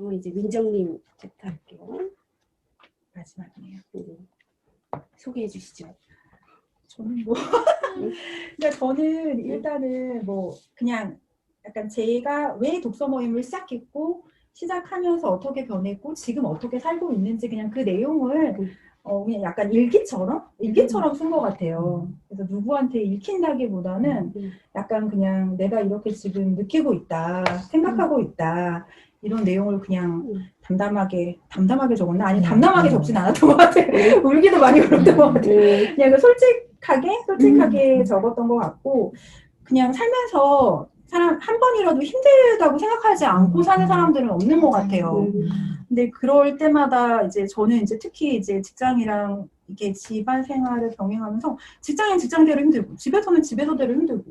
그러면 이제 민정님 부터 할게요. 마지막이네요. 소개해 주시죠. 저는 뭐 그러니까 저는 일단은 뭐 그냥 약간 제가 왜 독서 모임을 시작했고 시작하면서 어떻게 변했고 지금 어떻게 살고 있는지 그냥 그 내용을 그냥 약간 일기처럼 쓴 것 같아요. 그래서 누구한테 읽힌다기보다는 약간 그냥 내가 이렇게 지금 느끼고 있다, 생각하고 있다 이런 내용을 그냥 담담하게 적었나? 아니 담담하게 적진 않았던 것 같아요. 울기도 많이 울었던 것 같아요. 그냥 솔직하게 적었던 것 같고 그냥 살면서 한 번이라도 힘들다고 생각하지 않고 사는 사람들은 없는 것 같아요. 근데 그럴 때마다 이제 저는 이제 특히 이제 직장이랑 이렇게 집안 생활을 병행하면서 직장은 직장대로 힘들고 집에서는 집에서대로 힘들고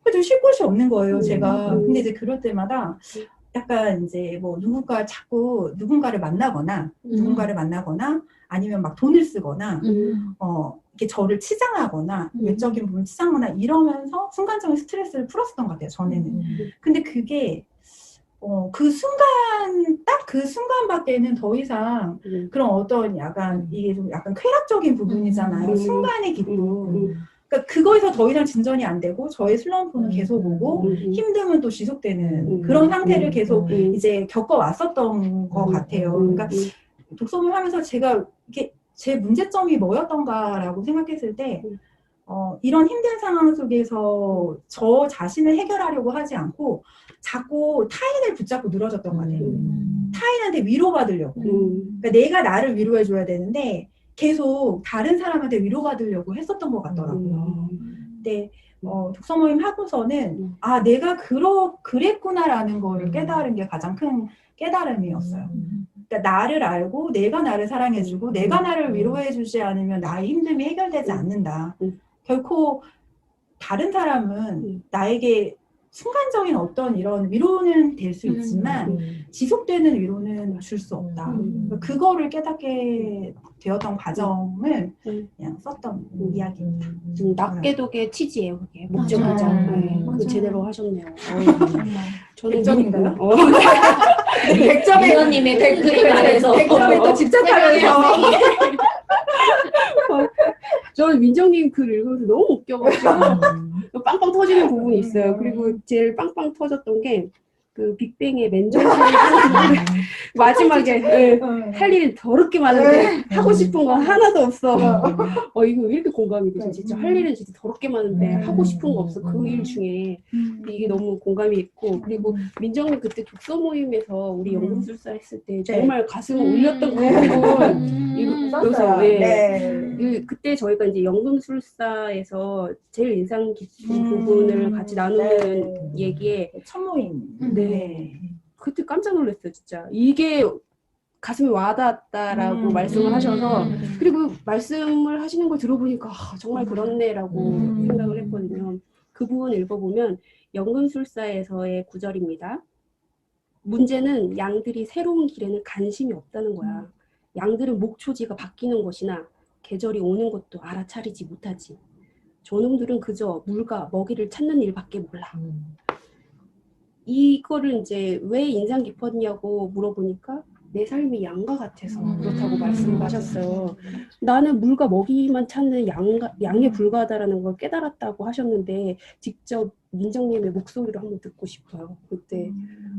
그래도 쉴 곳이 없는 거예요, 제가. 근데 이제 그럴 때마다 약간 이제 뭐 누군가를 만나거나 아니면 막 돈을 쓰거나 이렇게 저를 치장하거나 외적인 부분 치장하거나 이러면서 순간적인 스트레스를 풀었었던 것 같아요, 전에는. 근데 그게 그 순간밖에는 더 이상 그런 어떤 약간 이게 좀 약간 쾌락적인 부분이잖아요. 순간의 기쁨. 그러니까 그거에서 더 이상 진전이 안 되고 저의 슬럼프는 계속 오고 힘듦은 또 지속되는 그런 상태를 계속 이제 겪어왔었던 것 같아요. 그러니까 독서를 하면서 제가 이렇게 제 문제점이 뭐였던가라고 생각했을 때 이런 힘든 상황 속에서 저 자신을 해결하려고 하지 않고 자꾸 타인을 붙잡고 늘어졌던 것 같아요. 타인한테 위로받으려고. 그러니까 내가 나를 위로해줘야 되는데 계속 다른 사람한테 위로받으려고 했었던 것 같더라고요. 근데 독서 모임 하고서는 내가 그랬구나라는 거를 깨달은 게 가장 큰 깨달음이었어요. 그러니까 나를 알고 내가 나를 사랑해주고 내가 나를 위로해주지 않으면 나의 힘듦이 해결되지 않는다. 결코 다른 사람은 나에게 순간적인 어떤 이런 위로는 될 수 있지만 지속되는 위로는 줄 수 없다. 그거를 깨닫게 되었던 과정을 그냥 썼던 이야기입니다. 납계독의 취지예요, 그게. 목적이죠. 그 제대로 하셨네요. 저는 100점인가요? 100점에 민원님의 댓글이 말해서 100점에 또 집착하면서 저는 민정님 글 읽으면서 너무 웃겨가지고 빵빵 터지는 부분이 있어요. 그리고 제일 빵빵 터졌던 게 그 빅뱅의 맨정신 마지막에 할 일이 더럽게 많은데 하고 싶은 건 하나도 없어. 이거 왜 이렇게 공감이 되죠? 진짜 할 일은 진짜 더럽게 많은데 하고 싶은 거 없어. 그 일 중에. 이게 너무 공감이 있고 그리고 민정님 그때 독서 모임에서 우리 연금술사 했을 때 정말 가슴을 울렸던 그 부분 썼어요. 그때 저희가 이제 연금술사에서 제일 인상 깊은 부분을 같이 나누는 얘기에 첫 모임. 그때 깜짝 놀랐어요, 진짜. 이게 가슴에 와닿았다라고 말씀을 하셔서 그리고 말씀을 하시는 걸 들어보니까 정말 그렇네라고 생각을 했거든요. 그 부분 읽어보면 연금술사에서의 구절입니다. 문제는 양들이 새로운 길에는 관심이 없다는 거야. 양들은 목초지가 바뀌는 것이나 계절이 오는 것도 알아차리지 못하지. 저놈들은 그저 물과 먹이를 찾는 일밖에 몰라. 이거를 이제 왜 인상 깊었냐고 물어보니까 내 삶이 양과 같아서 그렇다고 말씀을 하셨어요. 나는 물과 먹이만 찾는 양에 불과하다라는 걸 깨달았다고 하셨는데 직접 민정님의 목소리로 한번 듣고 싶어요. 그때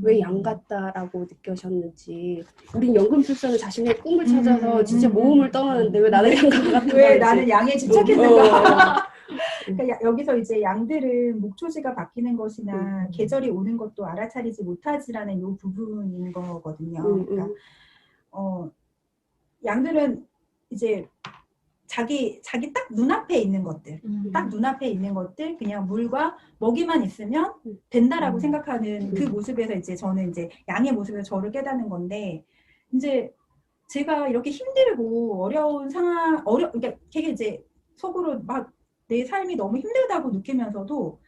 왜 양 같다라고 느끼셨는지. 우린 연금술사는 자신의 꿈을 찾아서 진짜 모험을 떠나는데 왜 나는 양 같다? 왜 나는 양에 집착했는가? 그러니까 여기서 이제 양들은 목초지가 바뀌는 것이나 계절이 오는 것도 알아차리지 못하지라는 이 부분인 거거든요. 그러니까 양들은 이제 자기 딱 눈앞에 있는 것들, 그냥 물과 먹이만 있으면 된다라고 생각하는 그 모습에서 이제 저는 이제 양의 모습에서 저를 깨닫는 건데 이제 제가 이렇게 힘들고 어려운 상황, 그러니까 되게 이제 속으로 막 내 삶이 너무 힘들다고 느끼면서도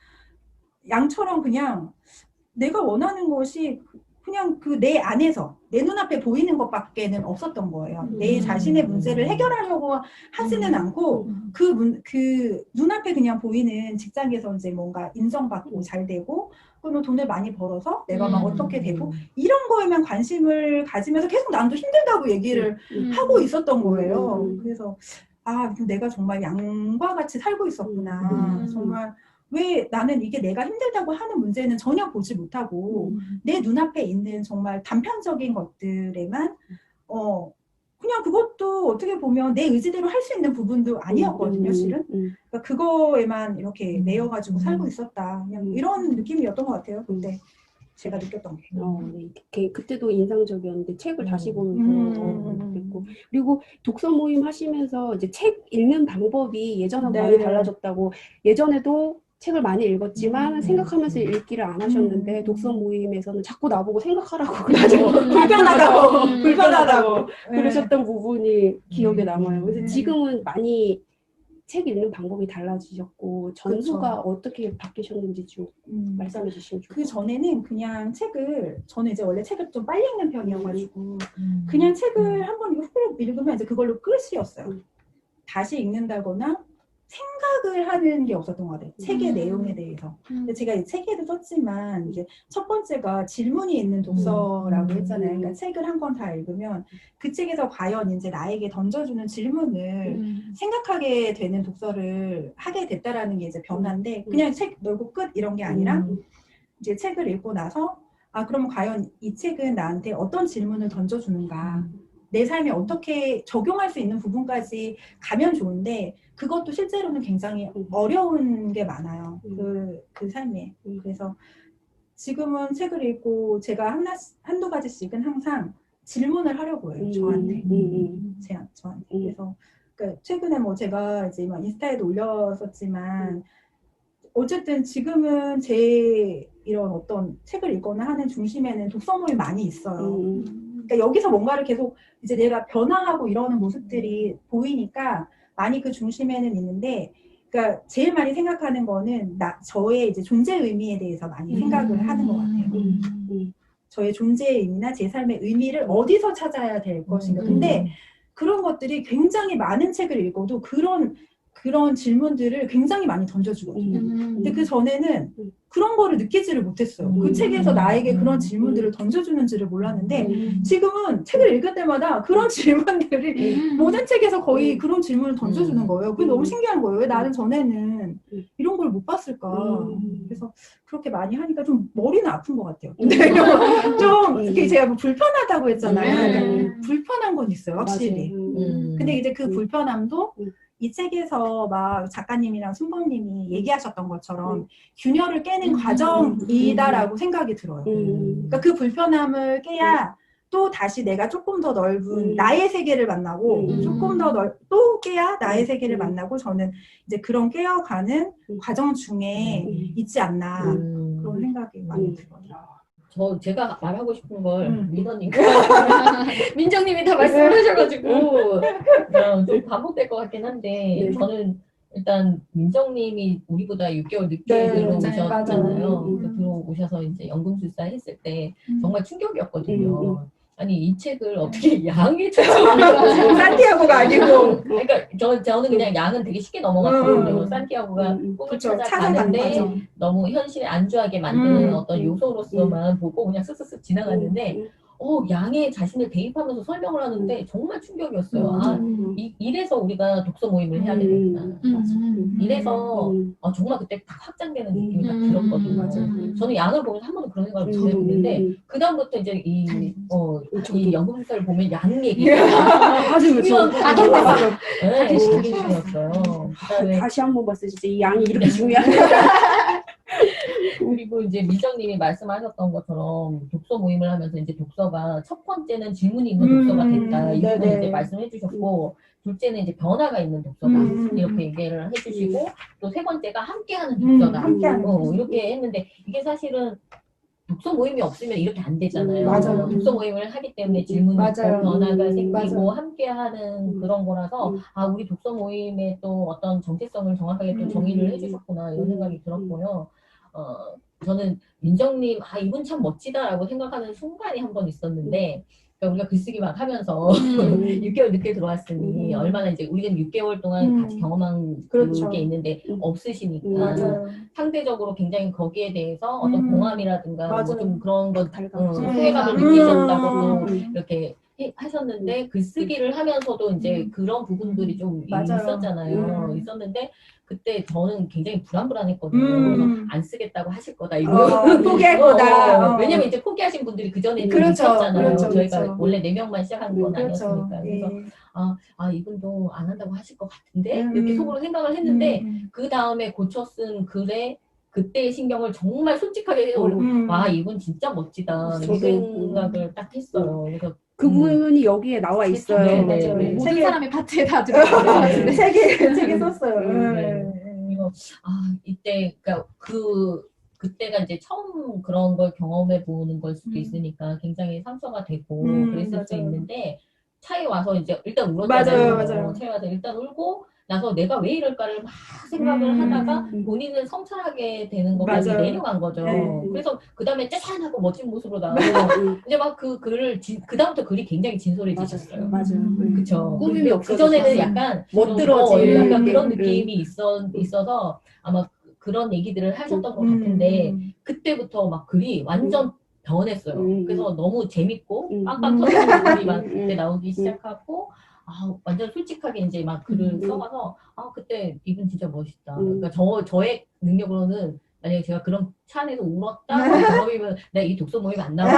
양처럼 그냥 내가 원하는 것이 그냥 그 내 안에서 내 눈앞에 보이는 것밖에는 없었던 거예요. 내 자신의 문제를 해결하려고 하지는 않고 그 눈앞에 그냥 보이는 직장에서 이제 뭔가 인정받고 잘 되고 또는 돈을 많이 벌어서 내가 막 어떻게 되고 이런 거에만 관심을 가지면서 계속 난도 힘들다고 얘기를 하고 있었던 거예요. 그래서 아, 내가 정말 양과 같이 살고 있었구나. 정말 왜 나는 이게 내가 힘들다고 하는 문제는 전혀 보지 못하고 내 눈앞에 있는 정말 단편적인 것들에만 그냥 그것도 어떻게 보면 내 의지대로 할 수 있는 부분도 아니었거든요, 실은. 그러니까 그거에만 이렇게 매여가지고 살고 있었다. 그냥 이런 느낌이었던 것 같아요, 그때 제가 느꼈던 게. 네. 그때도 인상적이었는데 책을 다시 보면서 그랬고 그리고 독서 모임 하시면서 이제 책 읽는 방법이 예전하고 네. 많이 달라졌다고 예전에도 책을 많이 읽었지만 생각하면서 읽기를 안 하셨는데 독서 모임에서는 자꾸 나보고 생각하라고 그러죠. 불편하다고 그러셨던 부분이 기억에 남아요. 그래서 지금은 많이 책 읽는 방법이 달라지셨고 전수가 그쵸. 어떻게 바뀌셨는지 좀 말씀해 주시면 좋을 것 그 같아요. 전에는 그냥 저는 이제 원래 책을 좀 빨리 읽는 편이어가지고 그냥 책을 한번 훅 읽으면 이제 그걸로 끝이었어요. 다시 읽는다거나 생각을 하는 게 없었던 것 같아요. 책의 내용에 대해서. 근데 제가 이 책에도 썼지만 이제 첫 번째가 질문이 있는 독서라고 했잖아요. 그러니까 책을 한 권 다 읽으면 그 책에서 과연 이제 나에게 던져주는 질문을 생각하게 되는 독서를 하게 됐다라는 게 이제 변화인데 그냥 책 놀고 끝 이런 게 아니라 이제 책을 읽고 나서 아 그러면 과연 이 책은 나한테 어떤 질문을 던져주는가 내 삶에 어떻게 적용할 수 있는 부분까지 가면 좋은데 그것도 실제로는 굉장히 어려운 게 많아요. 그 삶에. 그래서 지금은 책을 읽고 제가 한두 가지씩은 항상 질문을 하려고 해요. 저한테. 저한테. 그래서 그러니까 최근에 뭐 제가 이제 막 인스타에도 올렸었지만 어쨌든 지금은 제 이런 어떤 책을 읽거나 하는 중심에는 독서 모임이 많이 있어요. 그러니까 여기서 뭔가를 계속 이제 내가 변화하고 이러는 모습들이 보이니까 많이 그 중심에는 있는데, 그러니까 제일 많이 생각하는 거는 저의 이제 존재 의미에 대해서 많이 생각을 하는 것 같아요. 저의 존재의 의미나 제 삶의 의미를 어디서 찾아야 될 것인가. 근데 그런 것들이 굉장히 많은 책을 읽어도 그런 질문들을 굉장히 많이 던져주거든요. 근데 그 전에는 그런 거를 느끼지를 못했어요. 그 책에서 나에게 그런 질문들을 던져주는지를 몰랐는데 지금은 책을 읽을 때마다 그런 질문들이 모든 책에서 거의 그런 질문을 던져주는 거예요. 그게 너무 신기한 거예요. 왜 나는 전에는 이런 걸 못 봤을까. 그래서 그렇게 많이 하니까 좀 머리는 아픈 것 같아요. 좀 이렇게 제가 뭐 불편하다고 했잖아요. 그러니까 불편한 건 있어요. 확실히. 근데 이제 그 불편함도 이 책에서 막 작가님이랑 순범님이 얘기하셨던 것처럼 균열을 깨는 과정이다라고 생각이 들어요. 그러니까 그 불편함을 깨야 또 다시 내가 조금 더 넓은 나의 세계를 만나고 조금 더 또 깨야 나의 세계를 만나고 저는 이제 그런 깨어가는 과정 중에 있지 않나 그런 생각이 많이 들어요. 제가 말하고 싶은 걸 민호님과 민정님이 다 말씀을 하셔가지고 좀 반복될 것 같긴 한데 저는 일단 민정님이 우리보다 6개월 늦게 들어오셨잖아요. 들어오셔서 이제 연금술사 했을 때 정말 충격이었거든요. 아니 이 책을 어떻게 양이 찾아오냐고 산티아고가 아니고 그러니까 저는 그냥 양은 되게 쉽게 넘어갔거든요. 산티아고가 꿈을 찾아가는데 너무 현실에 안주하게 만드는 어떤 요소로서만 보고 그냥 쓱쓱쓱 지나갔는데 양에 자신을 대입하면서 설명을 하는데 정말 충격이었어요. 이래서 우리가 독서 모임을 해야 되겠구나. 이래서 정말 그때 딱 확장되는 느낌이 딱 들었거든요. 저는 양을 보면서 한 번도 그런 생각을 못 해봤는데 그 다음부터 이제 이 연금술사를 보면 양 얘기가 맞아요. 중요했어요. 다시 한 번 봤어요. 진짜 이 양이 이렇게 중요한. 그리고 이제 민정님이 말씀하셨던 것처럼 독서 모임을 하면서 이제 독서가 첫 번째는 질문이 있는 독서가 됐다. 이 부분 이제 말씀해 주셨고, 둘째는 이제 변화가 있는 독서다. 이렇게 얘기를 해주시고, 또 세 번째가 함께하는 독서다. 이렇게 했는데, 이게 사실은 독서 모임이 없으면 이렇게 안 되잖아요. 맞아요. 독서 모임을 하기 때문에 질문이 있고 변화가 생기고 함께하는 그런 거라서 우리 독서 모임의 또 어떤 정체성을 정확하게 또 정의를 해주셨구나 이런 생각이 들었고요. 저는 민정님, 아, 이분 참 멋지다라고 생각하는 순간이 한 번 있었는데, 그러니까 우리가 글쓰기 막 하면서 6개월 늦게 들어왔으니, 얼마나 이제 우리는 6개월 동안 같이 경험한 그렇죠. 게 있는데, 없으시니까, 맞아요. 상대적으로 굉장히 거기에 대해서 어떤 공감이라든가, 뭐 맞아요. 좀 그런 것, 달갑죠. 소외감을 느끼셨다고 또 음. 이렇게 하셨는데, 글쓰기를 하면서도 이제 그런 부분들이 좀 맞아요. 있었잖아요. 있었는데, 그때 저는 굉장히 불안불안했거든요. 그래서 안 쓰겠다고 하실 거다. 이거 포기할 거다. 왜냐면 이제 포기하신 분들이 그 전에 그렇죠. 있었잖아요. 그렇죠. 저희가 그렇죠. 원래 4명만 시작한 건 그렇죠. 아니었으니까. 그래서 예. 이분도 안 한다고 하실 것 같은데 이렇게 속으로 생각을 했는데 그 다음에 고쳐 쓴 글에 그때의 신경을 정말 솔직하게 올리고 와 이분 진짜 멋지다 이 생각을 딱 했어요. 그래서 그분이 여기에 나와 있어요. 네, 맞아요. 모든 사람의 파트에 다 들어가 것 같은데. 책에 썼어요. 네. 그리고 이때 그러니까 그때가 이제 처음 그런 걸 경험해 보는 걸 수도 있으니까 굉장히 상처가 되고 그랬을 수 맞아요. 있는데 차에 와서 이제 일단 울었잖아요. 맞아요. 차에 와서 일단 울고 나서 내가 왜 이럴까를 막 생각을 하다가 본인을 성찰하게 되는 것까지 맞아요. 내려간 거죠. 네. 그래서 그 다음에 짜잔하고 멋진 모습으로 나오고 이제 막 그 글을 그 다음부터 글이 굉장히 진솔해지셨어요. 맞아요. 그쵸. 꾸밈이 그 없어졌어요. 전에는 약간 멋들어진 약간 그런 음. 느낌이 있어서 아마 그런 얘기들을 하셨던 것 같은데 그때부터 막 글이 완전 변했어요. 그래서 너무 재밌고 빵빵 터지는 글이 막 그때 나오기 시작하고 완전 솔직하게 이제 막 글을 써가서 그때 이분 진짜 멋있다. 그러니까 저의 능력으로는 만약에 제가 그런 차 안에서 울었다 경험이면 내가 이 독서 모임 안 나와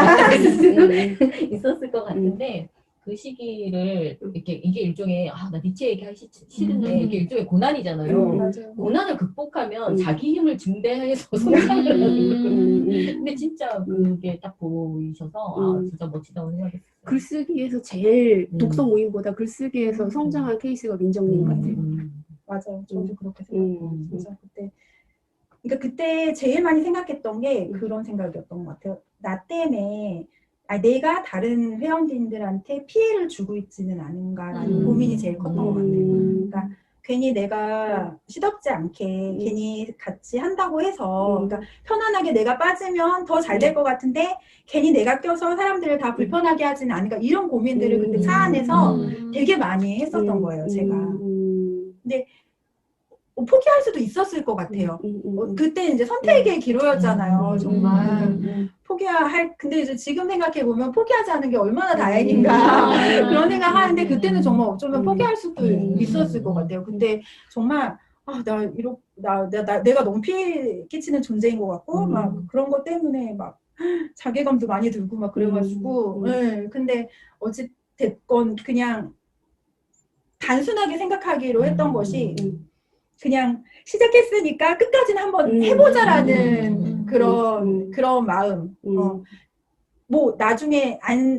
있었을 것 같은데 그 시기를 이렇게 이게 일종의 나 니체 얘기하기 싫은데 이게 일종의 고난이잖아요. 맞아요. 고난을 극복하면 자기 힘을 증대해서 성장을 하는 근데 진짜 그게 딱 보이셔서 진짜 멋지다고 생각했어요. 글쓰기에서 제일 독서 모임보다 글쓰기에서 성장한 케이스가 민정님 같아요. 맞아요. 저도 그렇게 생각해요. 진짜 그러니까 그때 제일 많이 생각했던 게 그런 생각이었던 것 같아요. 나 때문에 내가 다른 회원진들한테 피해를 주고 있지는 않은가라는 고민이 제일 컸던 것 같아요. 그러니까 괜히 내가 시덥지 않게 괜히 같이 한다고 해서 그러니까 편안하게 내가 빠지면 더 잘 될 것 같은데 괜히 내가 껴서 사람들을 다 불편하게 하지는 않을까 이런 고민들을 그때 차 안에서 되게 많이 했었던 거예요. 제가. 근데 포기할 수도 있었을 것 같아요. 그때 이제 선택의 기로였잖아요. 정말. 근데 이제 지금 생각해보면 포기하지 않은 게 얼마나 다행인가. 그런 생각 하는데 그때는 정말 어쩌면 포기할 수도 있었을 것 같아요. 근데 정말, 내가 너무 피해 끼치는 존재인 것 같고, 막 그런 것 때문에 막 자괴감도 많이 들고 막 그래가지고, 네, 근데 어찌됐건 그냥 단순하게 생각하기로 했던 것이 그냥 시작했으니까 끝까지는 한번 해보자라는 그런 마음. 뭐 나중에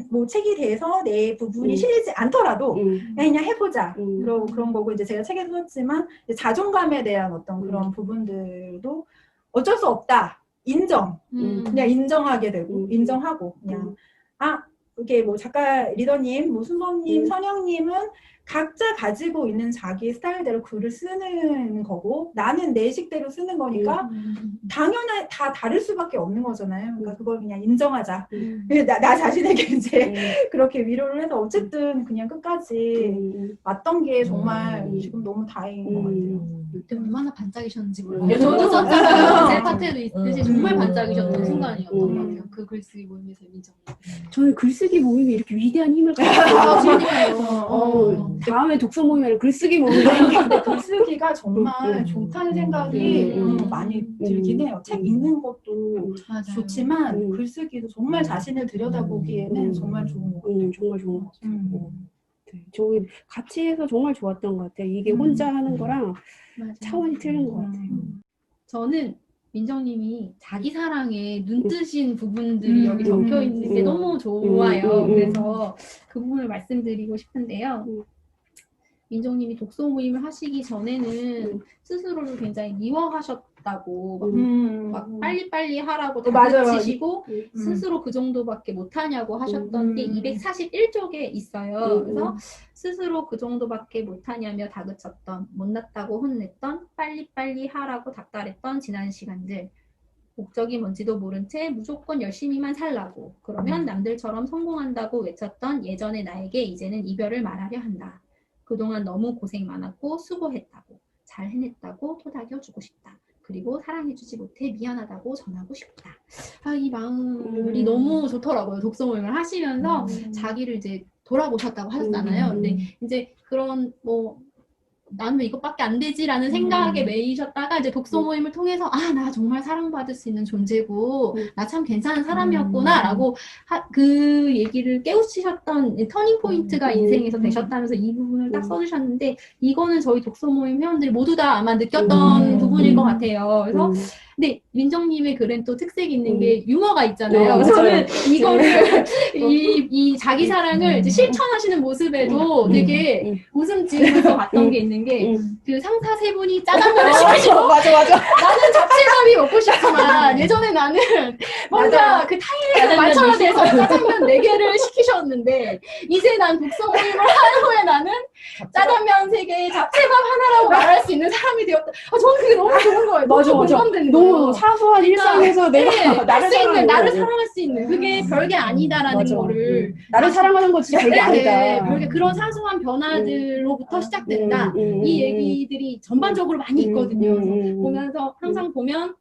뭐 책이 돼서 내 부분이 실리지 않더라도 그냥 해보자. 그런 거고 이제 제가 책에도 썼지만 자존감에 대한 어떤 그런 부분들도 어쩔 수 없다. 그냥 인정하게 되고 인정하고 그냥 이게 뭐 작가 리더님, 뭐 순범님, 선영님은 각자 가지고 있는 자기 스타일대로 글을 쓰는 거고 나는 내 식대로 쓰는 거니까 당연히 다 다를 수밖에 없는 거잖아요. 그러니까 그걸 그냥 인정하자. 나 자신에게 이제 그렇게 위로를 해서 어쨌든 그냥 끝까지 왔던 게 정말 지금 너무 다행인 것 같아요. 그때 얼마나 반짝이셨는지 몰라요. 저도 썼잖아요. 제 파트에도 있듯이 정말 반짝이셨던 순간이었던 것 같아요. 그 글쓰기 모임에서 민정. 저는 글쓰기 모임이 이렇게 위대한 힘을 가졌어요. 다음에 독서 모임에는 글쓰기 모임이 근데 글쓰기가 정말 좋다는 생각이 많이 들긴 해요. 책 읽는 것도 좋지만 글쓰기도 정말 자신을 들여다보기에는 정말 좋은 것 같아요. 정말 좋은 것 같아요. 저희 같이 해서 정말 좋았던 것 같아요. 이게 혼자 하는 거랑 차원이 틀린 것 같아요. 저는 민정님이 자기 사랑에 눈뜨신 부분들이 여기 적혀 있는 게 너무 좋아요. 그래서 그 부분을 말씀드리고 싶은데요. 민정님이 독서 모임을 하시기 전에는 스스로를 굉장히 미워하셨다고 막 빨리빨리 하라고 다그치시고 스스로 그 정도밖에 못하냐고 하셨던 게 241쪽에 있어요. 그래서 스스로 그 정도밖에 못하냐며 다그쳤던, 못났다고 혼냈던, 빨리빨리 하라고 닥달했던 지난 시간들 목적이 뭔지도 모른 채 무조건 열심히만 살라고. 그러면 남들처럼 성공한다고 외쳤던 예전의 나에게 이제는 이별을 말하려 한다. 그동안 너무 고생 많았고 수고했다고. 잘 해냈다고 토닥여주고 싶다. 그리고 사랑해주지 못해 미안하다고 전하고 싶다. 아, 이 마음이 너무 좋더라고요. 독서 모임을 하시면서 자기를 이제 돌아보셨다고 하셨잖아요. 근데 이제 그런 뭐 나는 왜 이것밖에 안 되지라는 생각에 매이셨다가 이제 독서 모임을 통해서 아, 나 정말 사랑받을 수 있는 존재고 나 참 괜찮은 사람이었구나 라고 그 얘기를 깨우치셨던 터닝 포인트가 인생에서 되셨다면서 이 부분을 딱 써주셨는데 이거는 저희 독서 모임 회원들이 모두 다 아마 느꼈던 부분일 것 같아요. 그래서 근데 민정님의 글은 또 특색이 있는 게 유머가 있잖아요. 그래서 저는 이거를 이 자기 사랑을 이제 실천하시는 모습에도 되게 웃음 지으면서 봤던 게 있는 게 그 상사 세 분이 짜장면을 시키시고 맞아. 나는 잡채밥이 먹고 싶지만 예전에 나는 뭔가 그 타일에 맞춰야 돼서 짜장면 4개를 시키셨는데 이제 난 독서 모임을 한 후에 나는 짜장면 3개, 잡채밥 하나라고 말할 수 있는 사람이 되었다. 아, 저는 그게 너무 좋은 거예요. 맞아. 공감되는 너무 거예요. 사소한 일상에서 내가 나를 사랑할 수 있는 그게 별게 아니다라는 맞아. 거를 나를 사랑하는 건 진짜 별게 아니다. 별게 그런 사소한 변화들로부터 시작된다. 이 얘기들이 전반적으로 많이 있거든요. 그래서 보면서 항상 보면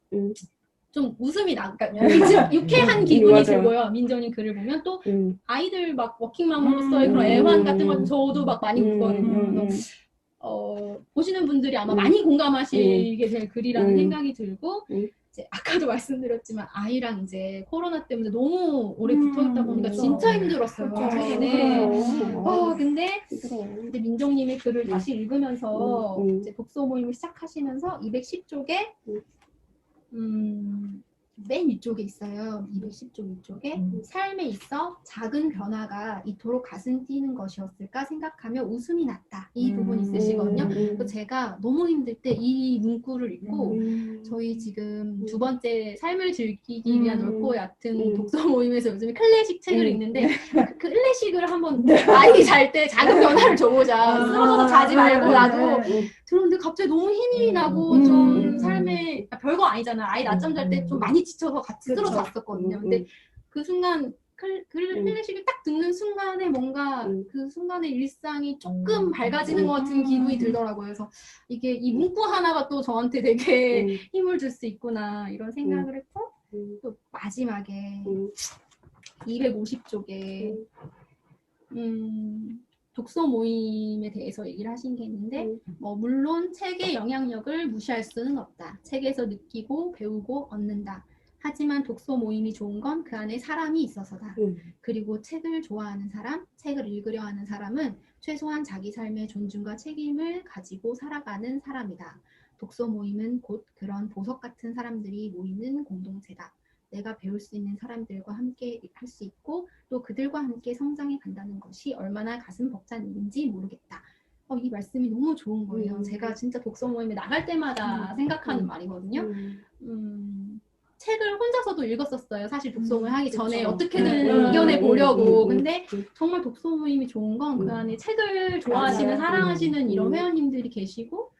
좀 웃음이 그러니까 유쾌한 기분이 맞아. 들고요. 민정님 글을 보면 또 아이들 막 워킹맘으로서의 그런 애환 같은 건 저도 막 많이 웃거든요. 그래서 보시는 분들이 아마 많이 공감하시게 될 글이라는 생각이 들고 이제 아까도 말씀드렸지만 아이랑 이제 코로나 때문에 너무 오래 붙어있다 보니까 진짜 힘들었어요. 최근에. 근데 민정님의 글을 다시 읽으면서 이제 독서 모임을 시작하시면서 210쪽에 맨 위쪽에 있어요. 210쪽 위쪽에 삶에 있어 작은 변화가 이토록 가슴 뛰는 것이었을까 생각하며 웃음이 났다. 이 부분이 있으시거든요. 그래서 제가 너무 힘들 때 이 문구를 읽고 저희 지금 2번째 삶을 즐기기 위한 옳고 얕은 독서 모임에서 요즘에 클래식 책을 읽는데 그 클래식을 한번 아이 잘 때 작은 변화를 줘보자. 쓰러져서 자지 말고 나도 들었는데 갑자기 너무 힘이 나고 좀 삶에 별거 아니잖아. 아이 낮잠 잘 때 좀 많이 지쳐서 같이 쓰러져 잤었거든요. 근데 그 순간 클래식을 딱 듣는 순간에 뭔가 그 순간의 일상이 조금 밝아지는 것 같은 기분이 들더라고요. 그래서 이게 이 문구 하나가 또 저한테 되게 힘을 줄 수 있구나 이런 생각을 했고 또 마지막에 250쪽에 독서 모임에 대해서 얘기를 하신 게 있는데 물론 책의 영향력을 무시할 수는 없다. 책에서 느끼고 배우고 얻는다. 하지만 독서 모임이 좋은 건 그 안에 사람이 있어서다. 그리고 책을 좋아하는 사람, 책을 읽으려 하는 사람은 최소한 자기 삶의 존중과 책임을 가지고 살아가는 사람이다. 독서 모임은 곧 그런 보석 같은 사람들이 모이는 공동체다. 내가 배울 수 있는 사람들과 함께 할 수 있고 또 그들과 함께 성장해 간다는 것이 얼마나 가슴 벅찬 일인지 모르겠다. 이 말씀이 너무 좋은 거예요. 제가 진짜 독서 모임에 나갈 때마다 생각하는 말이거든요. 책을 혼자서도 읽었었어요. 사실 독서 모임 하기 전에 어떻게든 이겨내 보려고. 근데 정말 독서 모임이 좋은 건 그 안에 책을 좋아하시는, 사랑하시는 이런 회원님들이 계시고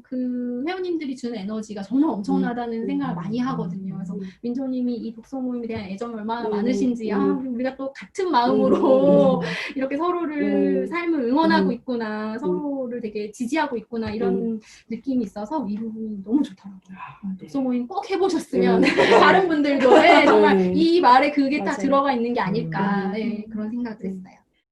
그 회원님들이 주는 에너지가 정말 엄청나다는 생각을 많이 하거든요. 그래서 민정님이 이 독서 모임에 대한 애정이 얼마나 많으신지 우리가 또 같은 마음으로 이렇게 서로를 삶을 응원하고 있구나, 서로를 되게 지지하고 있구나 이런 느낌이 있어서 이 부분이 너무 좋더라고요. 독서 모임 꼭 해보셨으면 다른 분들도 정말 이 말에 그게 딱 들어가 있는 게 아닐까 그런 생각을 했어요.